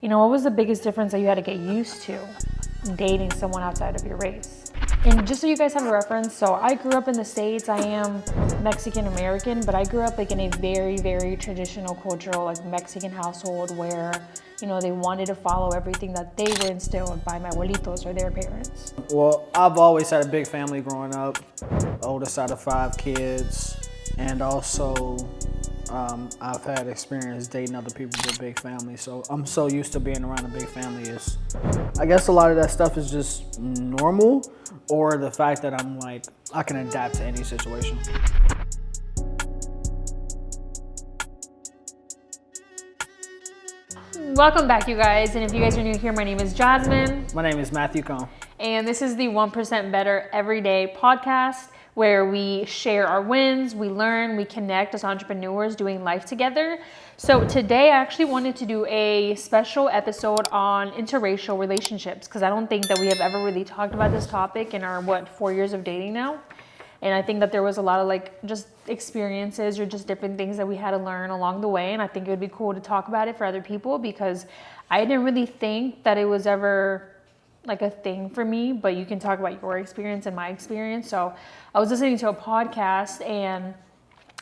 What was the biggest difference that you had to get used to dating someone outside of your race? And just so you guys have a reference, so I grew up in the States. I am Mexican American, but I grew up in a very, very traditional cultural Mexican household where, they wanted to follow everything that they were instilled by my abuelitos or their parents. Well, I've always had a big family growing up, oldest out of 5 kids, and also I've had experience dating other people with big families, so I'm so used to being around a big family. I guess a lot of that stuff is just normal, or the fact that I can adapt to any situation. Welcome back, you guys, and if you guys are new here, my name is Jasmine. My name is Matthew Cone. And this is the 1% Better Everyday podcast, where we share our wins, we learn, we connect as entrepreneurs doing life together. So today I actually wanted to do a special episode on interracial relationships, because I don't think that we have ever really talked about this topic in our 4 years of dating now. And I think that there was a lot of just experiences or just different things that we had to learn along the way. And I think it would be cool to talk about it for other people, because I didn't really think that it was ever a thing for me, but you can talk about your experience and my experience. So I was listening to a podcast, and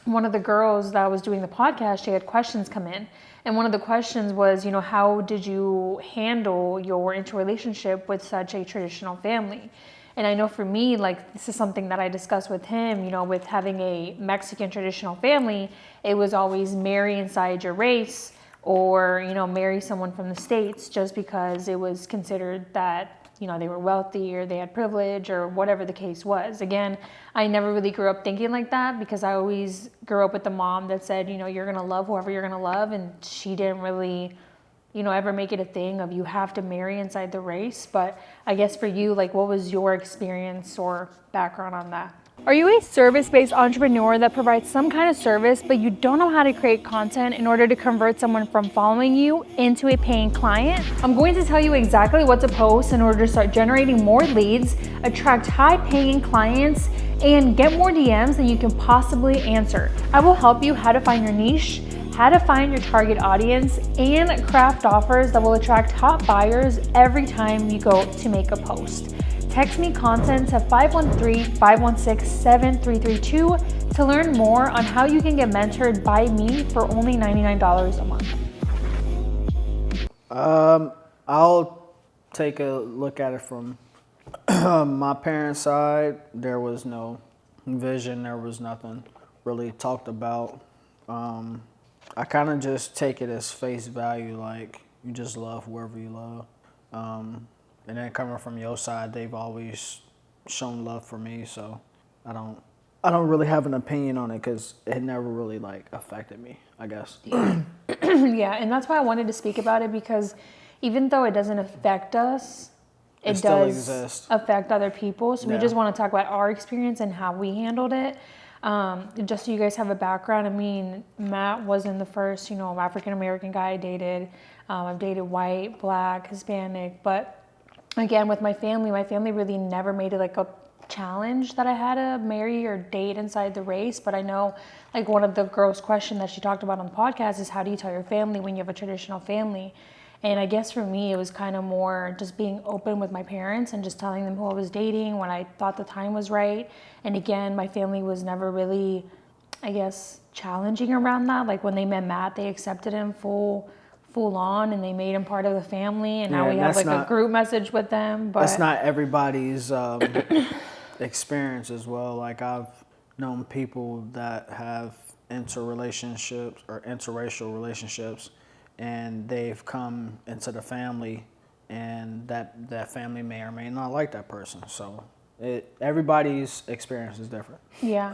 one of the girls that was doing the podcast, she had questions come in. And one of the questions was, how did you handle your interrelationship with such a traditional family? And I know for me, this is something that I discussed with him, with having a Mexican traditional family, it was always marry inside your race, or, marry someone from the States, just because it was considered that, they were wealthy or they had privilege or whatever the case was. Again, I never really grew up thinking like that, because I always grew up with the mom that said, you're going to love whoever you're going to love. And she didn't really, ever make it a thing of you have to marry inside the race. But I guess for you, what was your experience or background on that? Are you a service-based entrepreneur that provides some kind of service, but you don't know how to create content in order to convert someone from following you into a paying client? I'm going to tell you exactly what to post in order to start generating more leads, attract high-paying clients, and get more DMs than you can possibly answer. I will help you how to find your niche, how to find your target audience, and craft offers that will attract top buyers every time you go to make a post. Text me content to 513-516-7332 to learn more on how you can get mentored by me for only $99 a month. I'll take a look at it from my parents' side. There was no vision. There was nothing really talked about. I kind of just take it as face value, you just love whoever you love. And then coming from your side, they've always shown love for me, so I don't really have an opinion on it, because it never really affected me, I guess. Yeah, and that's why I wanted to speak about it, because even though it doesn't affect us, it does affect other people. So we just want to talk about our experience and how we handled it. Just so you guys have a background, Matt wasn't the first, African American guy I dated. I've dated white, black, Hispanic, but again, with my family really never made it a challenge that I had to marry or date inside the race. But I know one of the girls' question that she talked about on the podcast is, how do you tell your family when you have a traditional family? And I guess for me, it was kind of more just being open with my parents and just telling them who I was dating when I thought the time was right. And again, my family was never really, challenging around that. When they met Matt, they accepted him full on, and they made him part of the family, and now we have a group message with them. But that's not everybody's experience as well. I've known people that have interrelationships or interracial relationships, and they've come into the family, and that family may or may not like that person. So everybody's experience is different. Yeah,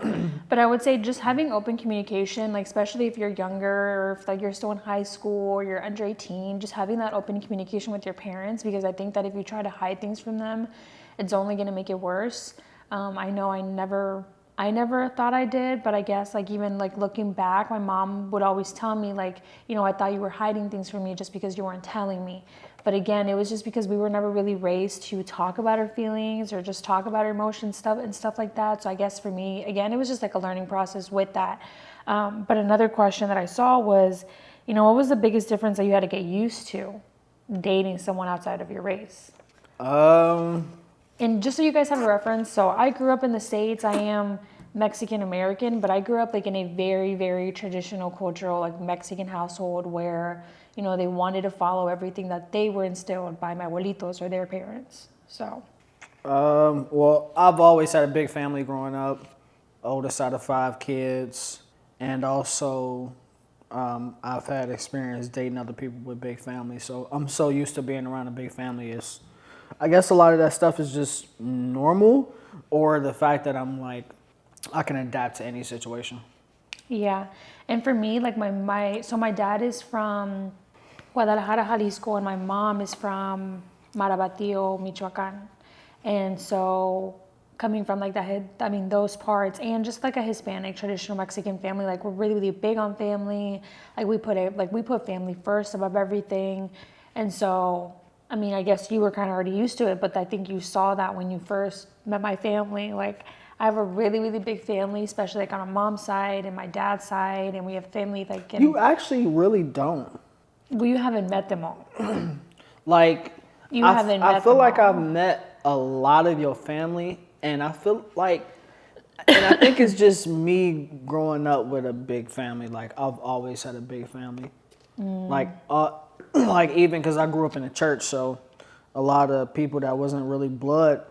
but I would say just having open communication, especially if you're younger, or if you're still in high school or you're under 18, just having that open communication with your parents, because I think that if you try to hide things from them, it's only going to make it worse. I know I never thought I did, but I guess even looking back, my mom would always tell me I thought you were hiding things from me just because you weren't telling me. But again, it was just because we were never really raised to talk about our feelings or just talk about our emotions stuff like that. So I guess for me, again, it was just a learning process with that. But another question that I saw was, what was the biggest difference that you had to get used to dating someone outside of your race? Um, And just so you guys have a reference, so I grew up in the States. I am Mexican American, but I grew up like in a very, very traditional cultural like Mexican household where, they wanted to follow everything that they were instilled by my abuelitos or their parents. So, well, I've always had a big family growing up, oldest out of 5 kids, and also I've had experience dating other people with big families. So I'm so used to being around a big family. I guess a lot of that stuff is just normal, or the fact that I'm like, I can adapt to any situation. yeah. And for me, like my dad is from Guadalajara, Jalisco, and my mom is from Marabatío, Michoacan. And so coming from like those parts and just like a Hispanic traditional Mexican family, like we're really, really big on family. Like we put family first above everything. And so, I guess you were kind of already used to it, but I think you saw that when you first met my family. Like I have a really, really big family, especially like on my mom's side and my dad's side. And we have family like You actually really don't. well, you haven't met them all. Like, You haven't met I feel them like all. I've met a lot of your family, and I feel like, and I think it's just me growing up with a big family. Like, I've always had a big family. Like, like even because I grew up in a church, so a lot of people that wasn't really blood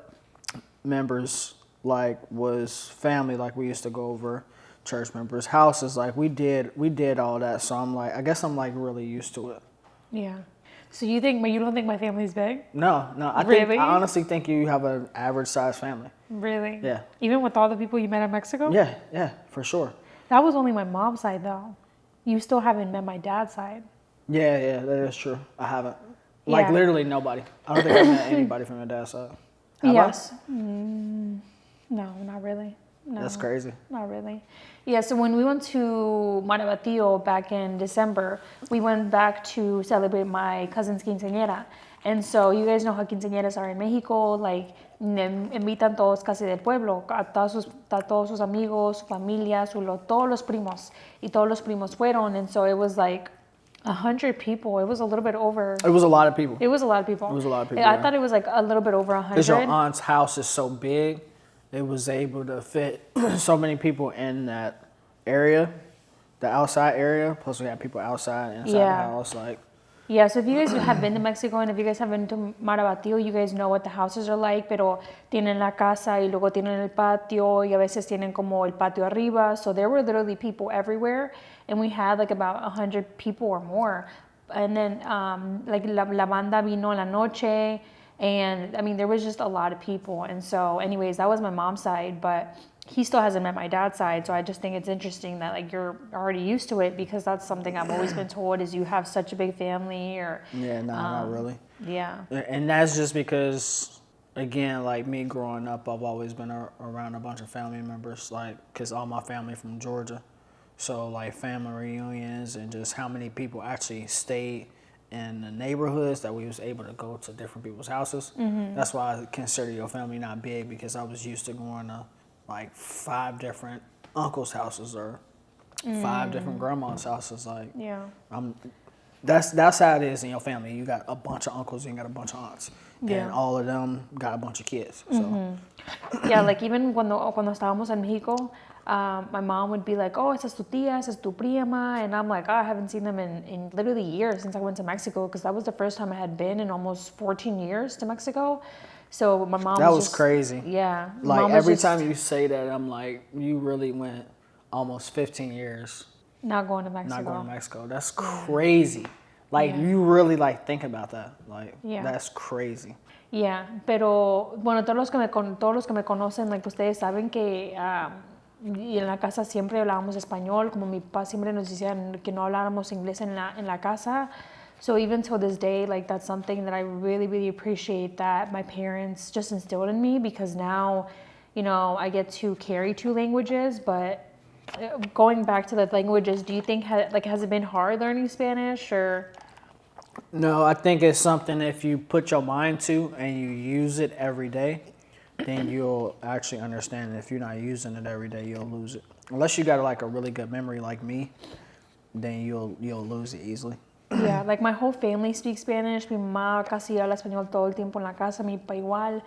members, like, was family. Like, we used to go over church members' houses. Like, we did all that. So I'm like, I guess I'm like really used to it. Yeah. So you don't think my family's big? No. Really? I honestly think you have an average sized family. Really? Yeah. Even with all the people you met in Mexico? Yeah, for sure. That was only my mom's side though. You still haven't met my dad's side. Yeah, that is true. I haven't. Like Yeah. literally nobody. I don't think I've met anybody from your dad's side. Have Yes. No, not really. I? No. That's crazy. Not really. Yeah, so when we went to Marabatío back in December, we went back to celebrate my cousin's quinceañera. And so you guys know how quinceañeras are in Mexico, like invitan todos casi del pueblo, a todos sus amigos, su familia, todos los primos. Y todos los primos fueron, and so it was like 100 people. It was a little bit over. It was a lot of people. It was a lot of people. It was a lot of people, I yeah. thought it was like a little bit over 100. Because your aunt's house is so big, it was able to fit so many people in that area, the outside area. Plus we had people outside, inside the house. Like, yeah, so if you guys have been to Mexico and if you guys have been to Marabatío, you guys know what the houses are like, pero tienen la casa y luego tienen el patio y a veces tienen como el patio arriba. So there were literally people everywhere, and we had like about 100 people or more. And then like la banda vino en la noche, and there was just a lot of people. And so anyways, that was my mom's side, but he still hasn't met my dad's side, so I just think it's interesting that like you're already used to it, because that's something I've always been told is you have such a big family. Or not really. Yeah. And that's just because, again, like me growing up, I've always been around a bunch of family members, like, because all my family from Georgia. So like family reunions and just how many people actually stayed in the neighborhoods that we was able to go to different people's houses. Mm-hmm. That's why I consider your family not big, because I was used to going to like 5 different uncles' houses or 5 different grandma's houses. Like, Yeah. That's how it is in your family. You got a bunch of uncles and you got a bunch of aunts, Yeah. and all of them got a bunch of kids. So Yeah, like even cuando estábamos en Mexico, my mom would be like, "Oh, esa es tu tía, esa es tu prima," and I'm like, "Oh, I haven't seen them in literally years since I went to Mexico, because that was the first time I had been in almost 14 years to Mexico." So my mom that was just, crazy. Yeah. Like every time you say that, I'm like, you really went almost 15 years not going to Mexico. not going to Mexico. That's crazy. Like you really like think about that. Like that's crazy. Yeah, pero bueno, todos los que me conocen, like ustedes saben que y en la casa siempre hablábamos español, como mi papá siempre nos decía que no habláramos inglés en la casa. So even till this day, like that's something that I really, really appreciate that my parents just instilled in me, because now, I get to carry 2 languages. But going back to the languages, do you think has it been hard learning Spanish, or? No, I think it's something if you put your mind to and you use it every day, then you'll actually understand it. If you're not using it every day, you'll lose it. Unless you got like a really good memory like me, then you'll lose it easily. Yeah, like my whole family speaks Spanish. Mi mamá casi habla español todo el tiempo en la casa, mi papá igual.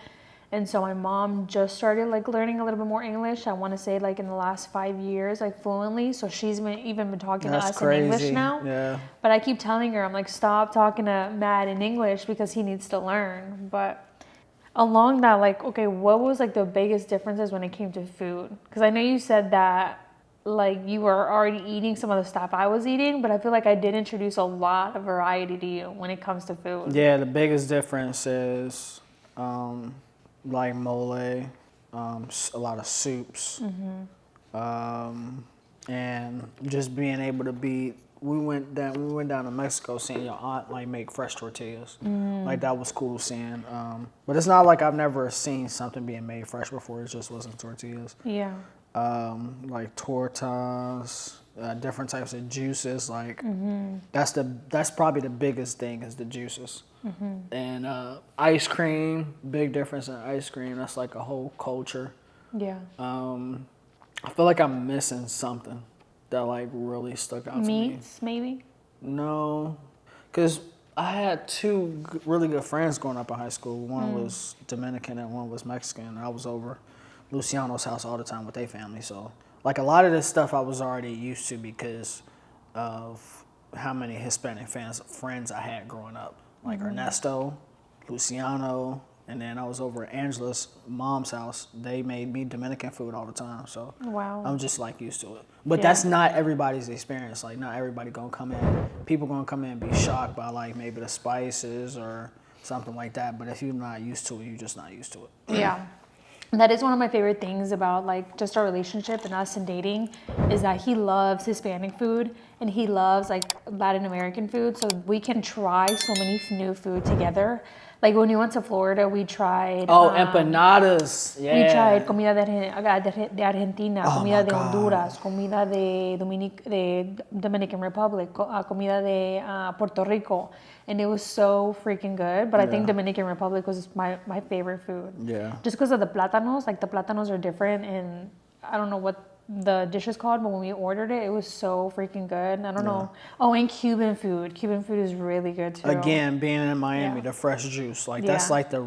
And so my mom just started like learning a little bit more English. I want to say like in the last 5 years, like fluently. So she's been talking to us in English now. Yeah. But I keep telling her, I'm like, stop talking to Matt in English because he needs to learn. But along that, like, okay, what was like the biggest differences when it came to food? Because I know you said that like you were already eating some of the stuff I was eating, but I feel like I did introduce a lot of variety to you when it comes to food. Yeah, the biggest difference is like mole, a lot of soups, and just being able to be. We went down to Mexico, seeing your aunt like make fresh tortillas. Like that was cool seeing. But it's not like I've never seen something being made fresh before. It just wasn't tortillas. Yeah. Like tortas, different types of juices. Like that's probably the biggest thing is the juices. And ice cream, big difference in ice cream. That's like a whole culture. Yeah. I feel like I'm missing something that like really stuck out to me. Meats, maybe? No, because I had two really good friends growing up in high school. One was Dominican and one was Mexican. I was over Luciano's house all the time with their family. So like a lot of this stuff I was already used to because of how many Hispanic friends I had growing up. Like Ernesto, Luciano, and then I was over at Angela's mom's house. They made me Dominican food all the time. So Wow. I'm just like used to it. But that's not everybody's experience. Like not everybody gonna come in. People gonna come in and be shocked by like maybe the spices or something like that. But if you're not used to it, you're just not used to it. Yeah. That is one of my favorite things about like just our relationship and us and dating is that he loves Hispanic food and he loves like Latin American food. So we can try so many new food together. Like when we went to Florida, we tried. Empanadas. Yeah. We tried comida de Argentina, comida de Honduras, comida de Dominican Republic, comida de Puerto Rico. And it was so freaking good. But I think Dominican Republic was my favorite food. Yeah. Just because of the plátanos. Like the plátanos are different. And I don't know what the dish is called, but when we ordered it, it was so freaking good. And I don't know. Oh, and Cuban food. Cuban food is really good too. Again, being in Miami, the fresh juice. Like that's like the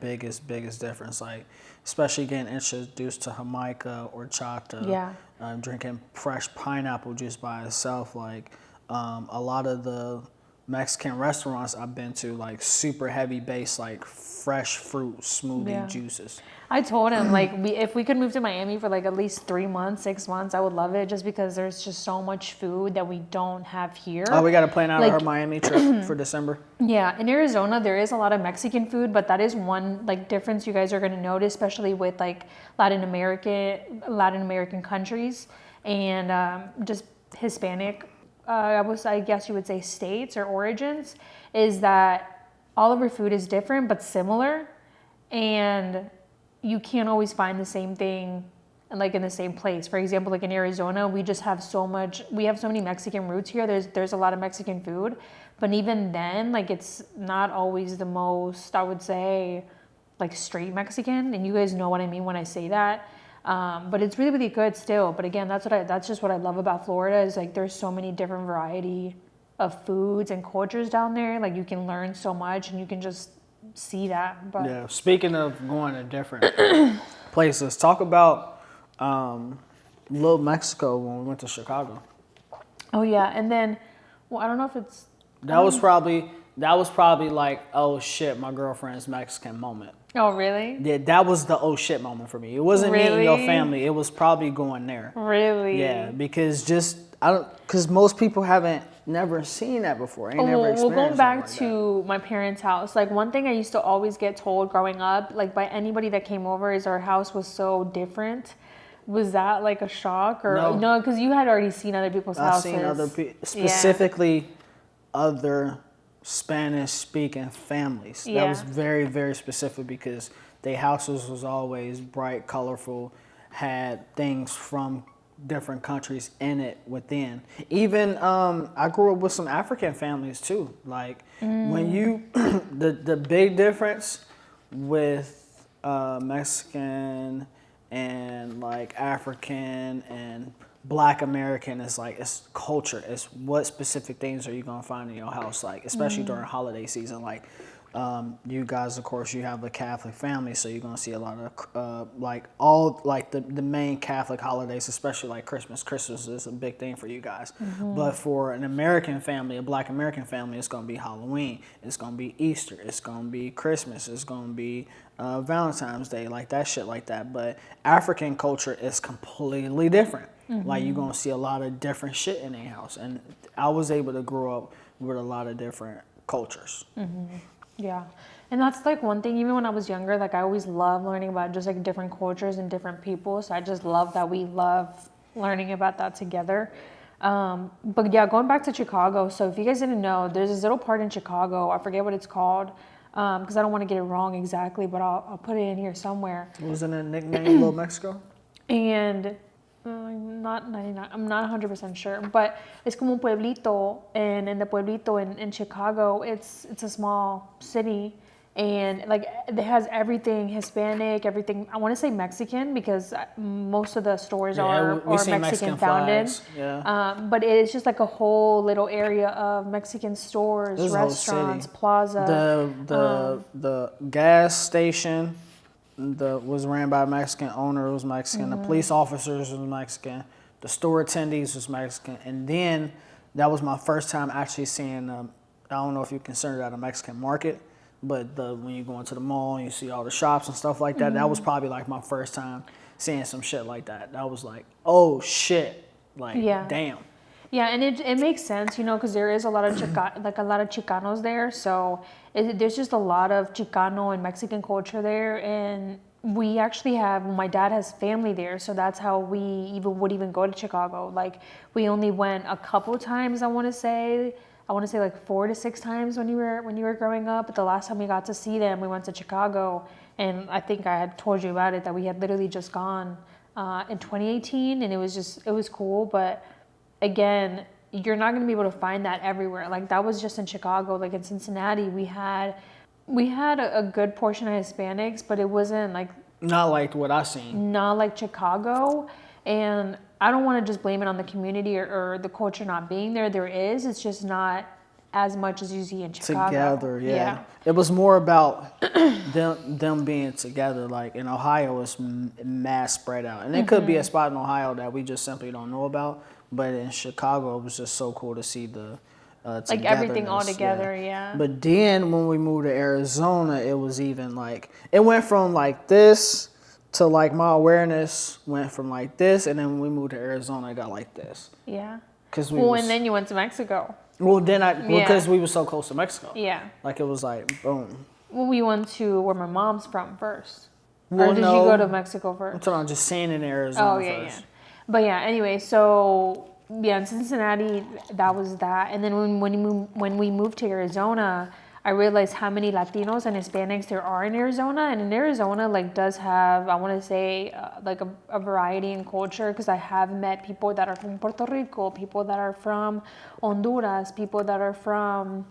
biggest difference. Like especially getting introduced to Jamaica or Chata. Yeah. Drinking fresh pineapple juice by itself. Like a lot of the Mexican restaurants I've been to, like super heavy base, like fresh fruit smoothie juices. I told him like if we could move to Miami for like at least 3 months, 6 months, I would love it just because there's just so much food that we don't have here. Oh, we got to plan out our Miami trip for December. Yeah, in Arizona there is a lot of Mexican food, but that is one like difference you guys are going to notice, especially with like Latin American countries and just Hispanic. I guess you would say states or origins, is that all of our food is different but similar, and you can't always find the same thing like in the same place. For example, like in Arizona, we have so many Mexican roots here. There's a lot of Mexican food, but even then, like it's not always the most, I would say, like straight Mexican, and you guys know what I mean when I say that. But it's really, really good still. But again, that's just what I love about Florida is like there's so many different variety of foods and cultures down there. Like you can learn so much and you can just see that. But yeah, speaking of going to different places, talk about Little Mexico when we went to Chicago. Oh yeah, and then I don't know if it's that was probably like, oh shit, my girlfriend's Mexican moment. Oh really? Yeah, that was the oh shit moment for me. It wasn't meeting your family. It was probably going there. Really? Yeah, because most people haven't never seen that before. Ain't never experienced. Well, going back like to my parents' house, like one thing I used to always get told growing up, like by anybody that came over, is our house was so different. Was that like a shock or no? Because you had already seen other people's houses. I've seen other people, specifically other Spanish-speaking families. Yeah. That was very, very specific because their houses was always bright, colorful, had things from different countries in it within. Even I grew up with some African families too. Like when you, the big difference with Mexican and like African and Black American is like, it's culture. It's what specific things are you gonna find in your house, like especially during holiday season. Like you guys, of course, you have a Catholic family, so you're gonna see a lot of like all like the main Catholic holidays, especially like Christmas. Christmas is a big thing for you guys. But for an American family, a Black American family, it's gonna be Halloween. It's gonna be Easter. It's gonna be Christmas. It's gonna be Valentine's Day, like that shit, like that. But African culture is completely different. Like you're gonna see a lot of different shit in their house, and I was able to grow up with a lot of different cultures. Yeah. And that's like one thing, even when I was younger, like I always loved learning about just like different cultures and different people. So I just love that we love learning about that together. But yeah, going back to Chicago. So if you guys didn't know, there's this little part in Chicago, I forget what it's called, because I don't want to get it wrong exactly, but I'll put it in here somewhere. Wasn't it nicknamed Little Mexico? And I'm not 99, I'm not 100% sure, but it's como un pueblito, and in the pueblito in Chicago, it's a small city, and like it has everything Hispanic, everything, I want to say Mexican, because most of the stores are Mexican founded. But it is just like a whole little area of Mexican stores, restaurants, plaza. The gas station was ran by a Mexican owner, was Mexican. The police officers was Mexican. The store attendees was Mexican. And then that was my first time actually seeing, I don't know if you consider that a Mexican market, but when you go into the mall and you see all the shops and stuff like that, that was probably like my first time seeing some shit like that. That was like, oh shit, like damn. Yeah, and it makes sense, you know, because there is a lot of Chicanos there, so there's just a lot of Chicano and Mexican culture there, and we actually my dad has family there, so that's how we would even go to Chicago. Like we only went a couple times, I want to say like 4 to 6 times when you were growing up. But the last time we got to see them, we went to Chicago, and I think I had told you about it that we had literally just gone in 2018, and it was cool, but again, you're not going to be able to find that everywhere. Like that was just in Chicago. Like in Cincinnati, we had a good portion of Hispanics, but it wasn't like not like what I seen. Not like Chicago. And I don't want to just blame it on the community or the culture not being there. There is. It's just not as much as you see in Chicago. Together, yeah. It was more about them being together. Like in Ohio, it's mass spread out, and it could be a spot in Ohio that we just simply don't know about. But in Chicago, it was just so cool to see the like everything all together, yeah. But then when we moved to Arizona, it was even like it went from like this to like my awareness went from like this, and then when we moved to Arizona, it got like this. Yeah. And then you went to Mexico. Well, because we were so close to Mexico. Yeah. Like it was like boom. Well, we went to where my mom's from first. Or did you go to Mexico first? I'm talking about just seeing in Arizona first. Yeah. But yeah, anyway, so yeah, in Cincinnati, that was that. And then when we moved to Arizona, I realized how many Latinos and Hispanics there are in Arizona. And in Arizona, like, does have, I want to say, like a variety in culture, because I have met people that are from Puerto Rico, people that are from Honduras, people that are from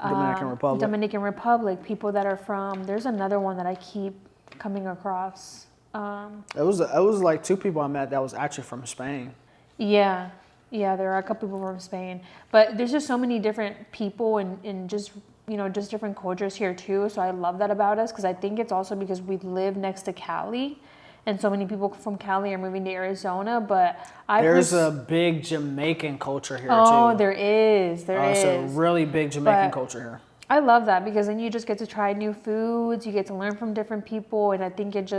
Dominican Republic, people that are from, there's another one that I keep coming across. It was like 2 people I met that was actually from Spain. Yeah, there are a couple people from Spain, but there's just so many different people and just, you know, just different cultures here too. So I love that about us, because I think it's also because we live next to Cali, and so many people from Cali are moving to Arizona. But there's a big Jamaican culture here too. Oh, there is. It's a really big Jamaican culture here. I love that, because then you just get to try new foods, you get to learn from different people, and I think it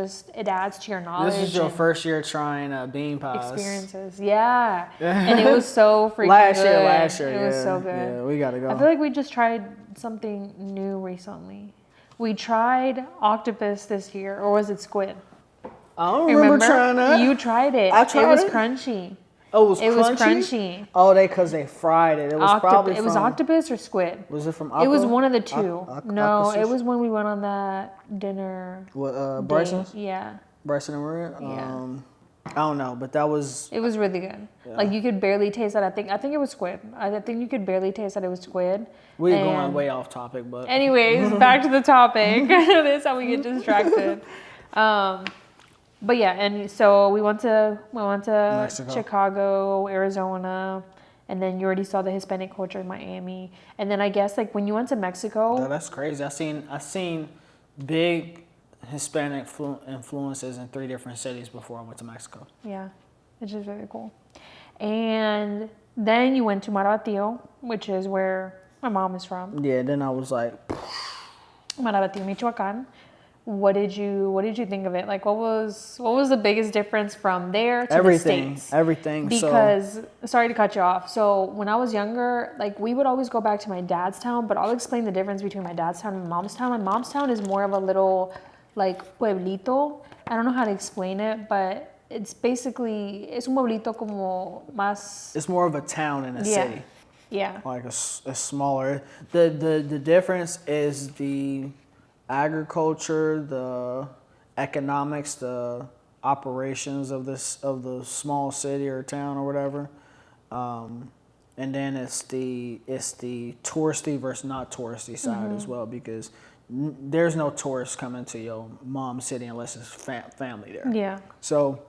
adds to your knowledge. This is your first year trying bean pies. Experiences, yeah. And it was so freaking good. Last year, it was so good. Yeah, we gotta go. I feel like we just tried something new recently. We tried octopus this year, or was it squid? I don't remember trying that. You tried it. I tried it. It was crunchy. Oh, it was crunchy? Crunchy? Oh, because they fried it. It was probably It was octopus or squid? Was it from It was one of the two. No, it was when we went on that dinner. What, Bryson's? Yeah. Bryson and Maria? Yeah. I don't know, but that was... It was really good. Yeah. Like, you could barely taste that. I think it was squid. I think you could barely taste that it was squid. We're going way off topic, but... Anyways, back to the topic. This is how we get distracted. But yeah, and so we went to Mexico. Chicago, Arizona, and then you already saw the Hispanic culture in Miami. And then I guess like when you went to Mexico, That's crazy. I seen big Hispanic influences in 3 different cities before I went to Mexico. yeah, which is very cool. And then you went to Marabatío, which is where my mom is from. Yeah, then I was like, Marabatío, Michoacán. What did you think of it? Like, what was the biggest difference from there to the States? Everything. Because, sorry to cut you off. So when I was younger, like we would always go back to my dad's town, but I'll explain the difference between my dad's town and my mom's town. My mom's town is more of a little like pueblito. I don't know how to explain it, but it's basically, es un pueblito como más. It's more of a town in a city. Yeah. Like a smaller. The difference is the agriculture, the economics, the operations of the small city or town or whatever, and then it's the touristy versus not touristy side as well, because there's no tourists coming to your mom's city unless it's family there. Yeah. So,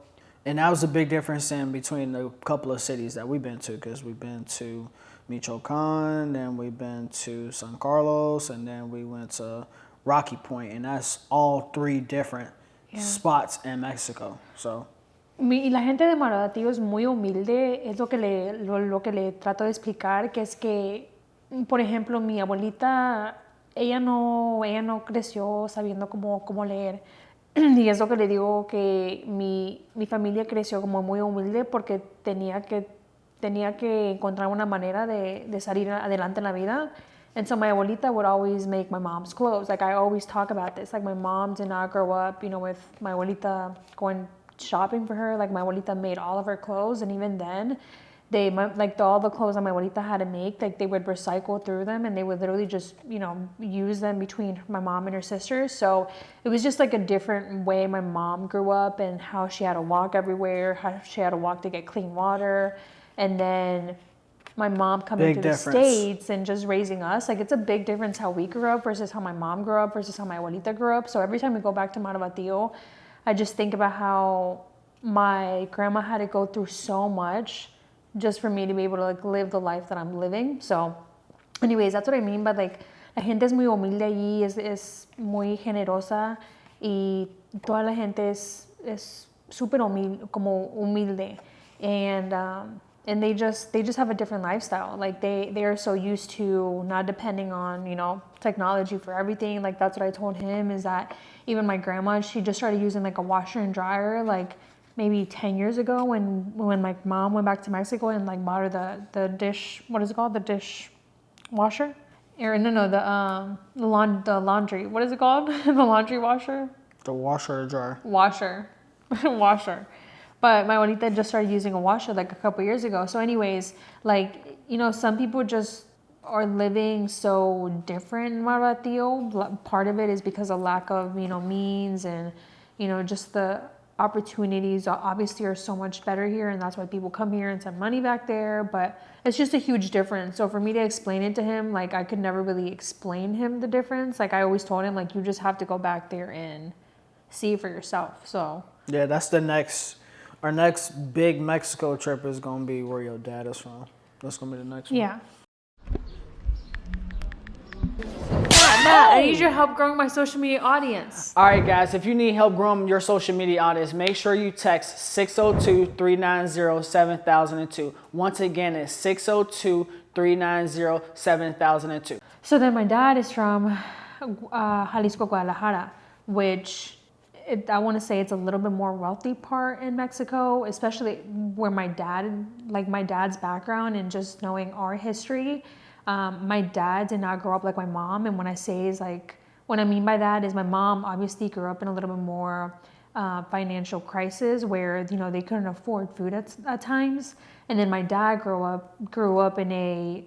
and that was a big difference in between the couple of cities that we've been to, because we've been to Michoacán, then we've been to San Carlos, and then we went to Rocky Point, and that's all 3 different spots in Mexico. So. Y la gente de Marabatío es muy humilde, es lo que le trato de explicar, que es que, por ejemplo, mi abuelita, ella no creció sabiendo cómo leer. Y es lo que le digo, que mi familia creció como muy humilde porque tenía que encontrar una manera de salir adelante en la vida. And so my abuelita would always make my mom's clothes. Like I always talk about this. Like my mom did not grow up, with my abuelita going shopping for her. Like my abuelita made all of her clothes, and even then, all the clothes that my abuelita had to make, like they would recycle through them, and they would literally just use them between my mom and her sisters. So it was just like a different way my mom grew up, and how she had to walk everywhere, how she had to walk to get clean water, and then my mom coming to the States and just raising us. Like it's a big difference how we grew up versus how my mom grew up versus how my abuelita grew up. So every time we go back to Marabatío, I just think about how my grandma had to go through so much just for me to be able to like live the life that I'm living. So anyways, that's what I mean by like la gente es muy humilde allí, es muy generosa, y toda la gente es súper humilde. And they just have a different lifestyle. Like they are so used to not depending on, technology for everything. Like that's what I told him, is that even my grandma, she just started using like a washer and dryer like maybe 10 years ago when my mom went back to Mexico and like bought her the dish, what is it called? The dish washer? Or no, the laundry. What is it called? The laundry washer? The washer or dryer? Washer. But my abuelita just started using a washer like a couple years ago. So anyways, like, some people just are living so different in Marabatío. Part of it is because of lack of, means, and, just the opportunities obviously are so much better here. And that's why people come here and send money back there. But it's just a huge difference. So for me to explain it to him, like I could never really explain him the difference. Like I always told him, like, you just have to go back there and see for yourself. So yeah, that's our next big Mexico trip is going to be where your dad is from. That's going to be the next one. Yeah. Matt, I need your help growing my social media audience. All right, guys, if you need help growing your social media audience, make sure you text 602-390-7002. Once again, it's 602-390-7002. So then my dad is from Jalisco, Guadalajara, which I want to say it's a little bit more wealthy part in Mexico, especially where my dad's background and just knowing our history. My dad did not grow up like my mom. And when I say what I mean by that is my mom obviously grew up in a little bit more financial crisis where, they couldn't afford food at times. And then my dad grew up in an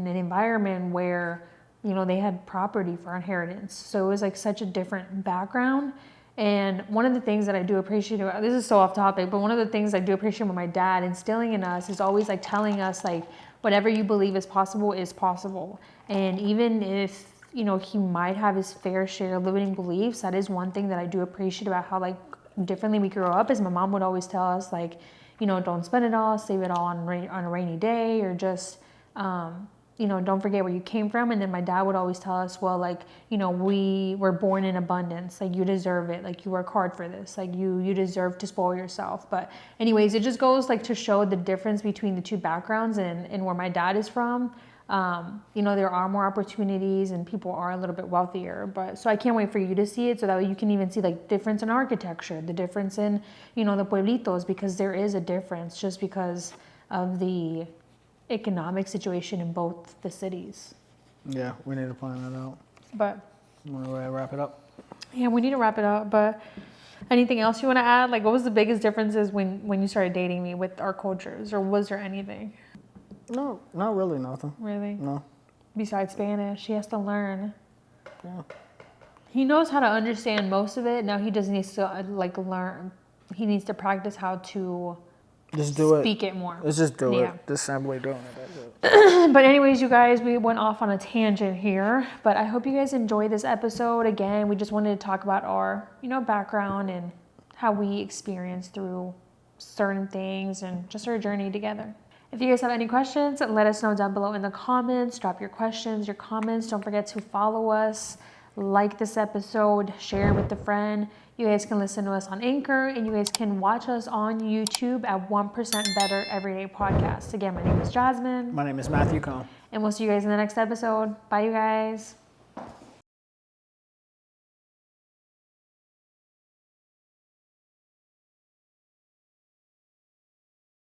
environment where, they had property for inheritance. So it was like such a different background. And one of the things that I do appreciate about, this is so off topic, but one of the things I do appreciate about my dad instilling in us is always like telling us like, whatever you believe is possible is possible. And even if, he might have his fair share of limiting beliefs, that is one thing that I do appreciate about how like differently we grew up is my mom would always tell us like, you know, don't spend it all, save it all on a rainy day, or just, you know, don't forget where you came from. And then my dad would always tell us, well, like, you know, we were born in abundance. Like, you deserve it. Like, you work hard for this. Like, you deserve to spoil yourself. But anyways, it just goes like to show the difference between the two backgrounds and where my dad is from. You know, there are more opportunities and people are a little bit wealthier, but so I can't wait for you to see it so that way you can even see like difference in architecture, the difference in, you know, the pueblitos, because there is a difference just because of the economic situation in both the cities. Yeah, we need to plan that out. But Want to wrap it up? yeah, we need to wrap it up. But anything else you want to add? Like, what was the biggest differences when you started dating me with our cultures, or was there anything? No, not really nothing. Really? No. Besides Spanish, he has to learn. Yeah. He knows how to understand most of it. Now he just needs to like learn. He needs to practice how to Just do it. speak it more. Let's just do Yeah. it. Just simply doing it. That's it. But anyways, you guys, we went off on a tangent here, but I hope you guys enjoyed this episode. Again, we just wanted to talk about our, you know, background and how we experienced through certain things and just our journey together. If you guys have any questions, let us know down below in the comments. Drop your questions, your comments. Don't forget to follow us, like this episode, share with a friend. You guys can listen to us on Anchor, and you guys can watch us on YouTube at 1% Better Everyday Podcast. Again, my name is Jasmine. My name is Matthew Cohn. And we'll see you guys in the next episode. Bye, you guys.